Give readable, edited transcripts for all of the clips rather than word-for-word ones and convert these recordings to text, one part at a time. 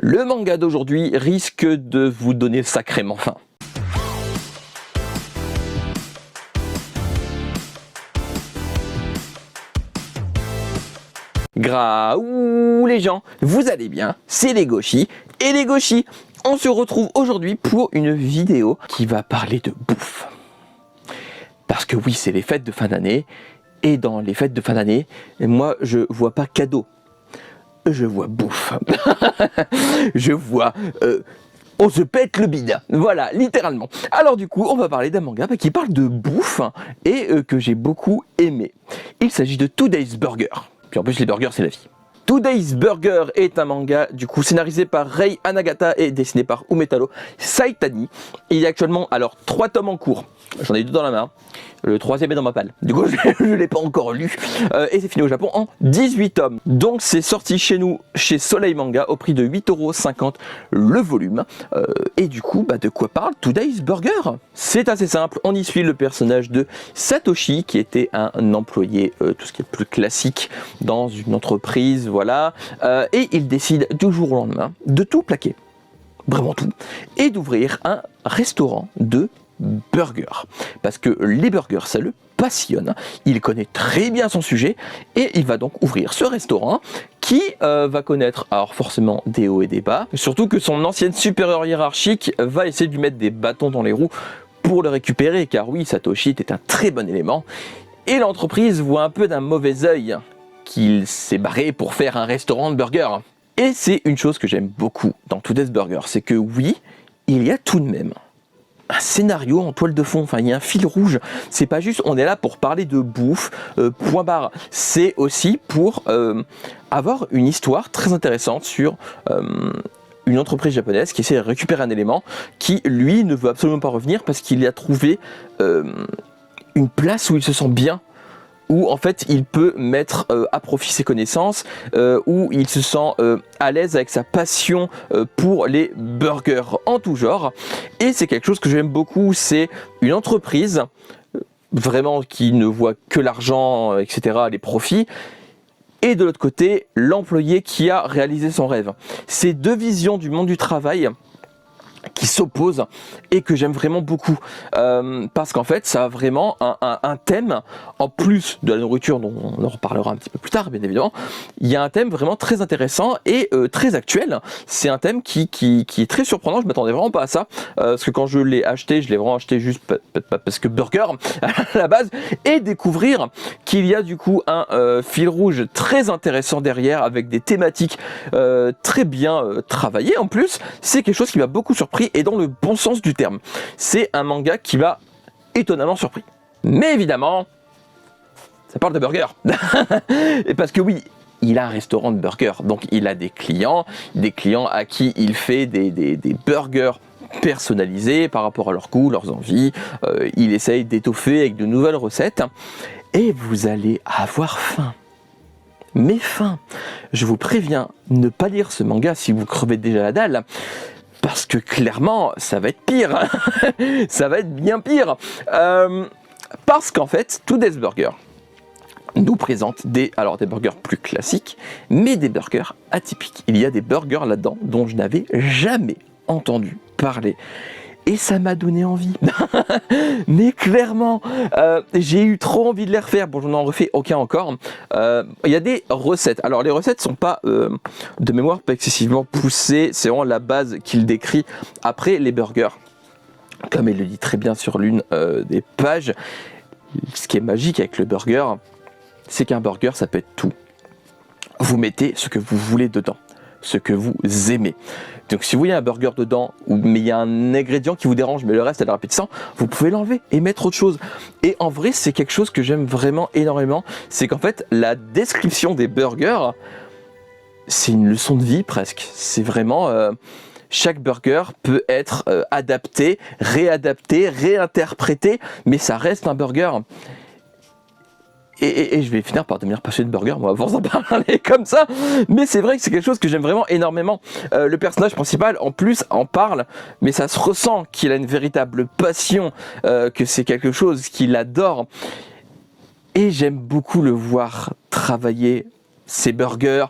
Le manga d'aujourd'hui risque de vous donner sacrément faim. Graouh les gens, vous allez bien? C'est les Gauchis. Et les Gauchis, on se retrouve aujourd'hui pour une vidéo qui va parler de bouffe. Parce que oui, c'est les fêtes de fin d'année. Et dans les fêtes de fin d'année, moi je vois pas cadeau. Je vois bouffe. Je vois... on se pète le bide, voilà, littéralement. Alors du coup, on va parler d'un manga qui parle de bouffe et que j'ai beaucoup aimé. Il s'agit de Today's Burger. Puis en plus, les burgers, c'est la vie. Today's Burger est un manga du coup scénarisé par Rei Hanagata et dessiné par Umetaro Saitani. Il y a actuellement 3 tomes en cours. J'en ai 2 dans la main. Le 3e est dans ma palle. Du coup, je ne l'ai pas encore lu. Et c'est fini au Japon en 18 tomes. Donc, c'est sorti chez nous, chez Soleil Manga, au prix de 8,50 € le volume. Et du coup, de quoi parle Today's Burger? C'est assez simple. On y suit le personnage de Satoshi, qui était un employé, tout ce qui est plus classique, dans une entreprise, voilà. Et il décide du jour au lendemain de tout plaquer. Vraiment tout. Et d'ouvrir un restaurant de burger, parce que les burgers ça le passionne, il connaît très bien son sujet et il va donc ouvrir ce restaurant qui va connaître alors forcément des hauts et des bas, surtout que son ancienne supérieure hiérarchique va essayer de lui mettre des bâtons dans les roues pour le récupérer, car oui, Satoshi était un très bon élément et l'entreprise voit un peu d'un mauvais œil qu'il s'est barré pour faire un restaurant de burger. Et c'est une chose que j'aime beaucoup dans Today's Burger, c'est que oui, il y a tout de même un scénario en toile de fond, enfin il y a un fil rouge, c'est pas juste on est là pour parler de bouffe, point barre, c'est aussi pour avoir une histoire très intéressante sur une entreprise japonaise qui essaie de récupérer un élément qui lui ne veut absolument pas revenir parce qu'il y a trouvé une place où il se sent bien, où en fait il peut mettre à profit ses connaissances, où il se sent à l'aise avec sa passion pour les burgers en tout genre. Et c'est quelque chose que j'aime beaucoup, c'est une entreprise vraiment qui ne voit que l'argent, etc., les profits. Et de l'autre côté, l'employé qui a réalisé son rêve. Ces deux visions du monde du travail qui s'opposent et que j'aime vraiment beaucoup parce qu'en fait ça a vraiment un thème, en plus de la nourriture dont on en reparlera un petit peu plus tard bien évidemment, il y a un thème vraiment très intéressant et très actuel. C'est un thème qui est très surprenant, je m'attendais vraiment pas à ça parce que quand je l'ai vraiment acheté juste parce que burger à la base, et découvrir qu'il y a du coup un fil rouge très intéressant derrière avec des thématiques très bien travaillées en plus, c'est quelque chose qui m'a beaucoup surpris et dans le bon sens du terme. C'est un manga qui m'a étonnamment surpris. Mais évidemment, ça parle de burger. Et parce que oui, il a un restaurant de burger, donc il a des clients à qui il fait des burgers personnalisés par rapport à leur goût, leurs envies. Il essaye d'étoffer avec de nouvelles recettes et vous allez avoir faim. Mais faim. Je vous préviens, ne pas lire ce manga si vous crevez déjà la dalle. Parce que clairement, ça va être pire. Ça va être bien pire. Parce qu'en fait, Today's Burger nous présente des burgers plus classiques, mais des burgers atypiques. Il y a des burgers là-dedans dont je n'avais jamais entendu parler. Et ça m'a donné envie. Mais clairement, j'ai eu trop envie de les refaire. Bon, je n'en refais aucun encore. Il y a des recettes. Alors, les recettes sont pas, de mémoire, pas excessivement poussées. C'est vraiment la base qu'il décrit. Après, les burgers, comme il le dit très bien sur l'une des pages, ce qui est magique avec le burger, c'est qu'un burger, ça peut être tout. Vous mettez ce que vous voulez dedans, ce que vous aimez. Donc si vous voyez un burger dedans, mais il y a un ingrédient qui vous dérange, mais le reste a l'air appétissant, vous pouvez l'enlever et mettre autre chose. Et en vrai, c'est quelque chose que j'aime vraiment énormément, c'est qu'en fait, la description des burgers, c'est une leçon de vie presque. C'est vraiment... chaque burger peut être adapté, réadapté, réinterprété, mais ça reste un burger. Et je vais finir par devenir passionné de burger, moi, à force d'en parler comme ça. Mais c'est vrai que c'est quelque chose que j'aime vraiment énormément. Le personnage principal, en plus, en parle, mais ça se ressent qu'il a une véritable passion, que c'est quelque chose qu'il adore. Et j'aime beaucoup le voir travailler ses burgers.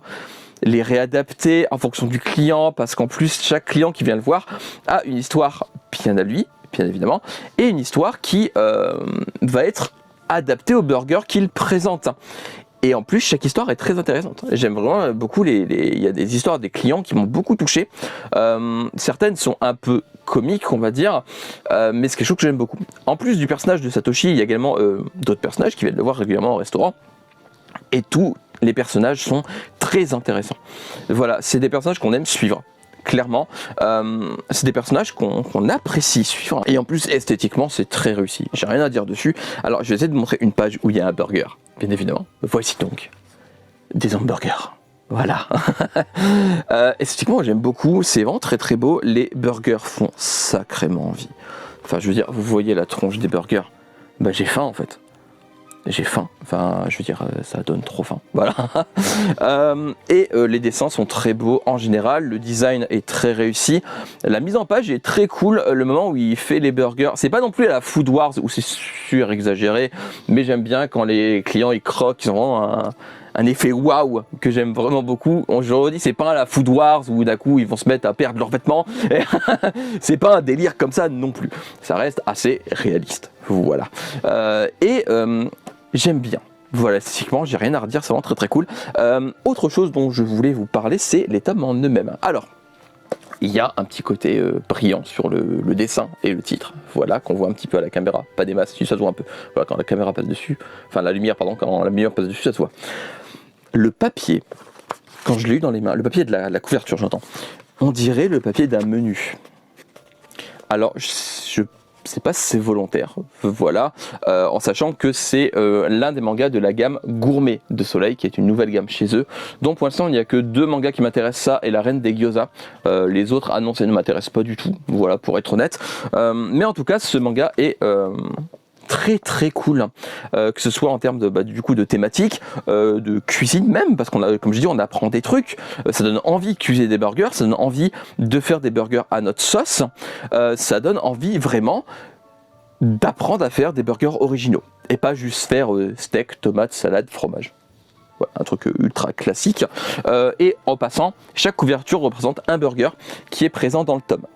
les réadapter en fonction du client, parce qu'en plus chaque client qui vient le voir a une histoire bien à lui, bien évidemment, et une histoire qui va être adaptée au burger qu'il présente. Et en plus, chaque histoire est très intéressante. J'aime vraiment beaucoup il y a des histoires des clients qui m'ont beaucoup touché. Certaines sont un peu comiques, on va dire, mais c'est quelque chose que j'aime beaucoup. En plus du personnage de Satoshi, il y a également d'autres personnages qui viennent le voir régulièrement au restaurant. Et tous les personnages sont très intéressants. Voilà, c'est des personnages qu'on aime suivre. Clairement, c'est des personnages qu'on apprécie suivre. Et en plus, esthétiquement, c'est très réussi. J'ai rien à dire dessus. Alors, je vais essayer de montrer une page où il y a un burger, bien évidemment. Voici donc des hamburgers. Voilà. Esthétiquement, j'aime beaucoup. C'est vraiment très très beau. Les burgers font sacrément envie. Enfin, je veux dire, vous voyez la tronche des burgers. Bah, j'ai faim en fait. J'ai faim, enfin je veux dire ça donne trop faim, voilà. Les dessins sont très beaux en général, le design est très réussi, la mise en page est très cool, le moment où il fait les burgers, c'est pas non plus à la Food Wars où c'est sur exagéré, mais j'aime bien quand les clients ils croquent, ils ont vraiment un effet waouh que j'aime vraiment beaucoup. Je redis, c'est pas à la Food Wars où d'un coup ils vont se mettre à perdre leurs vêtements, c'est pas un délire comme ça non plus, ça reste assez réaliste, voilà. J'aime bien. Voilà, esthétiquement, j'ai rien à redire, c'est vraiment très très cool. Autre chose dont je voulais vous parler, c'est les tomes en eux-mêmes. Alors, il y a un petit côté brillant sur le dessin et le titre, voilà, qu'on voit un petit peu à la caméra, pas des masses, si ça se voit un peu. Voilà, quand la caméra passe dessus, enfin la lumière, pardon, quand la lumière passe dessus, ça se voit. Le papier, quand je l'ai eu dans les mains, le papier de la couverture, j'entends, on dirait le papier d'un menu. Alors, je sais pas si c'est volontaire, voilà, en sachant que c'est l'un des mangas de la gamme Gourmet de Soleil, qui est une nouvelle gamme chez eux. Donc pour l'instant, il n'y a que 2 mangas qui m'intéressent, ça et La Reine des Gyoza. Les autres annoncés ne m'intéressent pas du tout, voilà, pour être honnête. Mais en tout cas, ce manga est très très cool, que ce soit en termes de, du coup, de thématique, de cuisine même, parce qu'on a, comme je dis, on apprend des trucs, ça donne envie de cuisiner des burgers, ça donne envie de faire des burgers à notre sauce, ça donne envie vraiment d'apprendre à faire des burgers originaux, et pas juste faire steak, tomate, salade, fromage. Voilà, un truc ultra classique. Et en passant, chaque couverture représente un burger qui est présent dans le tome.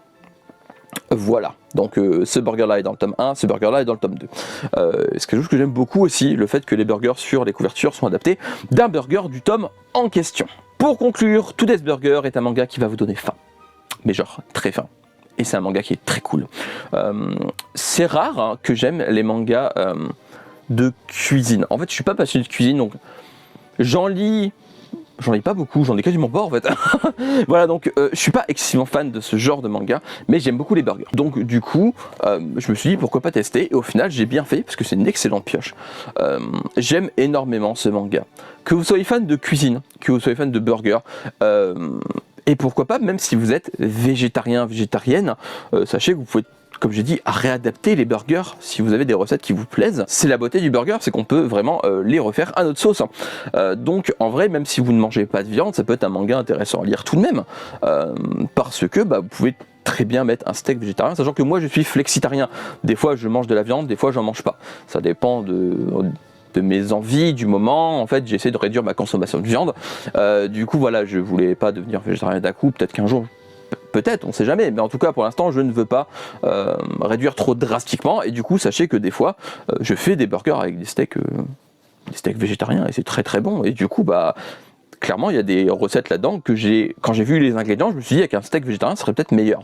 Voilà, donc ce burger là est dans le tome 1, ce burger là est dans le tome 2. C'est quelque chose que j'aime beaucoup aussi, le fait que les burgers sur les couvertures sont adaptés d'un burger du tome en question. Pour conclure, Today's Burger est un manga qui va vous donner faim, mais genre très faim. Et c'est un manga qui est très cool. C'est rare hein, que j'aime les mangas de cuisine. En fait, je suis pas passionné de cuisine, donc j'en lis pas beaucoup, j'en ai quasiment pas en fait. Voilà, donc je suis pas excessivement fan de ce genre de manga, mais j'aime beaucoup les burgers. Donc du coup, je me suis dit pourquoi pas tester, et au final j'ai bien fait, parce que c'est une excellente pioche. J'aime énormément ce manga. Que vous soyez fan de cuisine, que vous soyez fan de burgers, et pourquoi pas, même si vous êtes végétarien, végétarienne, sachez que vous pouvez, comme j'ai dit, réadapter les burgers si vous avez des recettes qui vous plaisent. C'est la beauté du burger, c'est qu'on peut vraiment les refaire à notre sauce. Donc en vrai, même si vous ne mangez pas de viande, ça peut être un manga intéressant à lire tout de même, parce que vous pouvez très bien mettre un steak végétarien, sachant que moi je suis flexitarien. Des fois je mange de la viande, des fois j'en mange pas. Ça dépend de mes envies du moment. En fait, j'essaie de réduire ma consommation de viande. Du coup, voilà, je voulais pas devenir végétarien d'un coup. Peut-être qu'un jour, peut-être, on sait jamais. Mais en tout cas, pour l'instant, je ne veux pas réduire trop drastiquement. Et du coup, sachez que des fois, je fais des burgers avec des steaks végétariens et c'est très très bon. Et du coup, clairement, il y a des recettes là-dedans que quand j'ai vu les ingrédients, je me suis dit qu'un steak végétarien serait peut-être meilleur.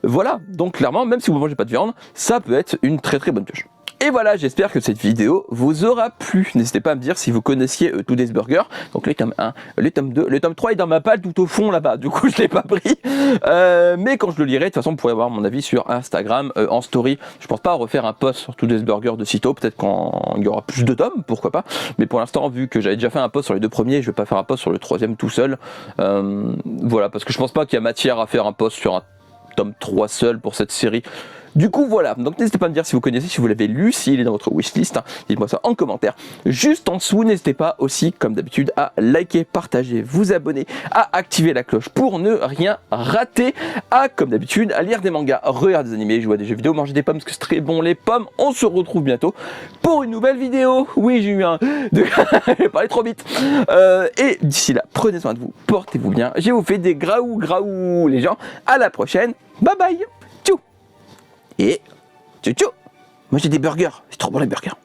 Voilà, donc clairement, même si vous ne mangez pas de viande, ça peut être une très très bonne pioche. Et voilà, j'espère que cette vidéo vous aura plu. N'hésitez pas à me dire si vous connaissiez Today's Burger. Donc les tomes 1, les tomes 2, le tome 3 est dans ma palle tout au fond là-bas. Du coup, je ne l'ai pas pris. Mais quand je le lirai, de toute façon, vous pourrez avoir mon avis sur Instagram, en story. Je pense pas refaire un post sur Today's Burger de sitôt. Peut-être quand il y aura plus de tomes, pourquoi pas. Mais pour l'instant, vu que j'avais déjà fait un post sur les 2 premiers, je vais pas faire un post sur le 3e tout seul. Voilà, parce que je pense pas qu'il y a matière à faire un post sur un tome 3 seul pour cette série. Du coup, voilà. Donc, n'hésitez pas à me dire si vous connaissez, si vous l'avez lu, s'il est dans votre wishlist. Hein. Dites-moi ça en commentaire. Juste en dessous, n'hésitez pas aussi, comme d'habitude, à liker, partager, vous abonner, à activer la cloche pour ne rien rater, à, comme d'habitude, à lire des mangas, regarder des animés, jouer à des jeux vidéo, manger des pommes parce que c'est très bon les pommes. On se retrouve bientôt pour une nouvelle vidéo. Oui, j'ai eu un... J'ai parlé trop vite. Et d'ici là, prenez soin de vous, portez-vous bien. Je vous fais des graou les gens. À la prochaine. Bye bye. Tchou. Et tchou tchou. Moi j'ai des burgers. C'est trop bon les burgers.